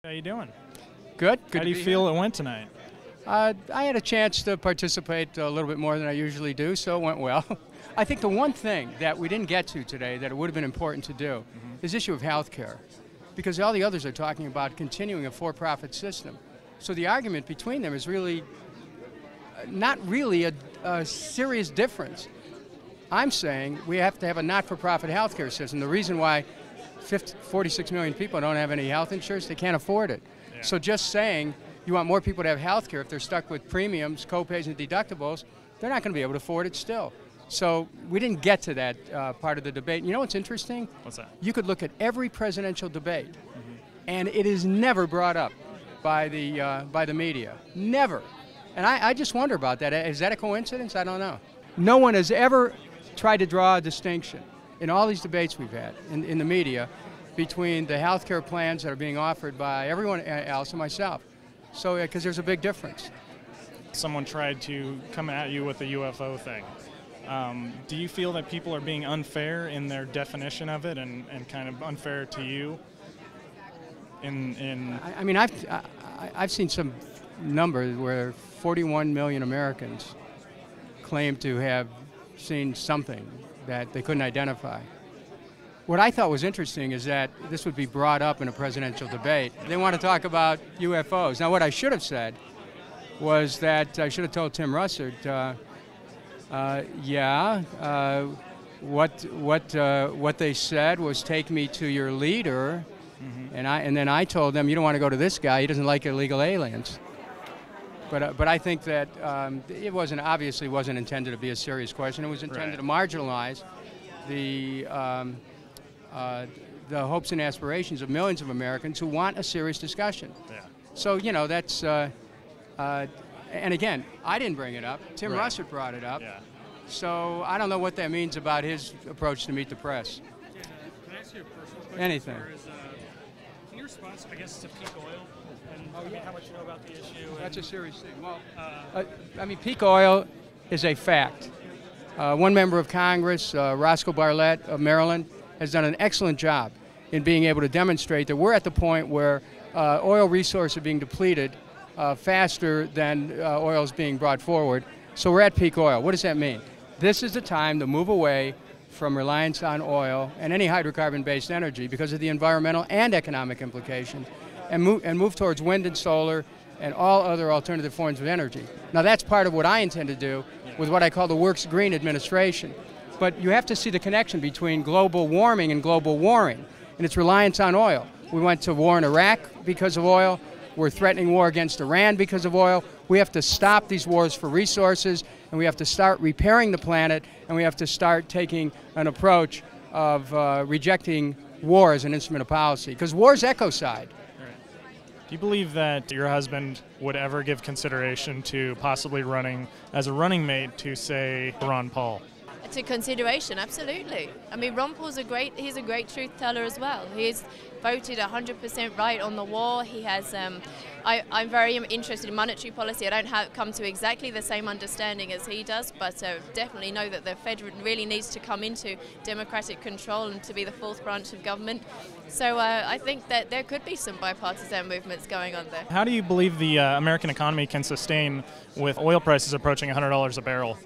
How you doing? Good. How do you feel it went tonight? I had a chance to participate a little bit more than I usually do, so it went well. I think the one thing that we didn't get to today that it would have been important to do is the issue of health care, because all the others are talking about continuing a for-profit system. So the argument between them is really not really a serious difference. I'm saying we have to have a not-for-profit health care system. The reason why 46 million people don't have any health insurance, they can't afford it. Yeah. So just saying you want more people to have health care if they're stuck with premiums, co-pays, and deductibles, they're not going to be able to afford it still. So we didn't get to that part of the debate. You know what's interesting? What's that? You could look at every presidential debate, and it is never brought up by the media. Never. And I just wonder about that. Is that a coincidence? I don't know. No one has ever tried to draw a distinction in all these debates we've had in the media between the health care plans that are being offered by everyone else and myself. So, because there's a big difference. Someone tried to come at you with the UFO thing. Do you feel that people are being unfair in their definition of it and kind of unfair to you? I mean, I've seen some numbers where 41 million Americans claim to have seen something that they couldn't identify. What I thought was interesting is that this would be brought up in a presidential debate. They want to talk about UFOs. Now, what I should have said was that I should have told Tim Russert, what they said was take me to your leader, and then I told them you don't want to go to this guy. He doesn't like illegal aliens. But I think that it obviously wasn't intended to be a serious question. It was intended to marginalize the hopes and aspirations of millions of Americans who want a serious discussion. Yeah. So, you know, that's, and again, I didn't bring it up. Tim Russert brought it up. Yeah. So I don't know what that means about his approach to meet the press. Can I ask you a personal question? Anything. Can you respond, I guess, to peak oil and how much you know about the issue? That's a serious thing. Well, I mean, peak oil is a fact. One member of Congress, Roscoe Bartlett of Maryland, has done an excellent job in being able to demonstrate that we're at the point where oil resources are being depleted faster than oil is being brought forward. So we're at peak oil. What does that mean? This is the time to move away from reliance on oil and any hydrocarbon-based energy because of the environmental and economic implications, and move towards wind and solar and all other alternative forms of energy. Now that's part of what I intend to do with what I call the Works Green administration. But you have to see the connection between global warming and global warring, and its reliance on oil. We went to war in Iraq because of oil. We're threatening war against Iran because of oil. We have to stop these wars for resources, and we have to start repairing the planet, and we have to start taking an approach of rejecting war as an instrument of policy, because war is ecocide. Do you believe that your husband would ever give consideration to possibly running as a running mate to, say, Ron Paul? To consideration, absolutely. I mean, Ron Paul's he's a great truth teller as well. He's voted 100% right on the war. He has, I'm very interested in monetary policy. I don't come to exactly the same understanding as he does, but definitely know that the Fed really needs to come into democratic control and to be the fourth branch of government. So I think that there could be some bipartisan movements going on there. How do you believe the American economy can sustain with oil prices approaching $100 a barrel?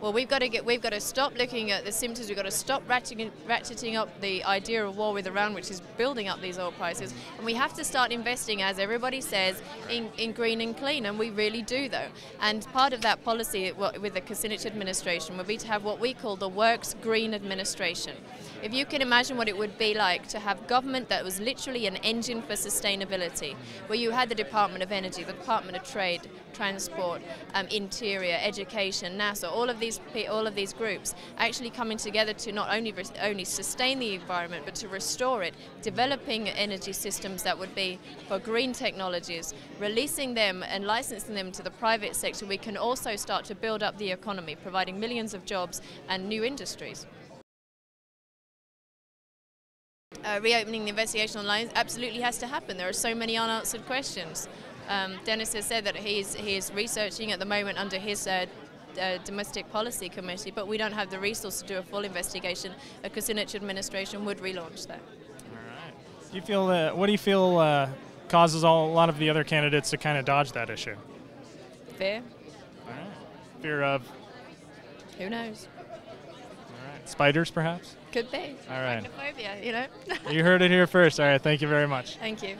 Well, we've got to stop looking at the symptoms. We've got to stop ratcheting up the idea of war with Iran, which is building up these oil prices. And we have to start investing, as everybody says, in green and clean. And we really do, though. And part of that policy with the Kucinich administration would be to have what we call the Works Green administration. If you can imagine what it would be like to have government that was literally an engine for sustainability, where you had the Department of Energy, the Department of Trade, Transport, Interior, Education, NASA, all of these groups actually coming together to not only sustain the environment but to restore it, developing energy systems that would be for green technologies, releasing them and licensing them to the private sector. We can also start to build up the economy, providing millions of jobs and new industries. Reopening the investigation online absolutely has to happen. There are so many unanswered questions. Dennis has said that he is researching at the moment under his domestic policy committee, but we don't have the resources to do a full investigation. A Kucinich administration would relaunch that. All right. Do you feel what do you feel causes a lot of the other candidates to kind of dodge that issue? Fear? All right. Fear of? Who knows? All right. Spiders, perhaps? Could be. All right. Arachnophobia, you know? You heard it here first. All right. Thank you very much. Thank you.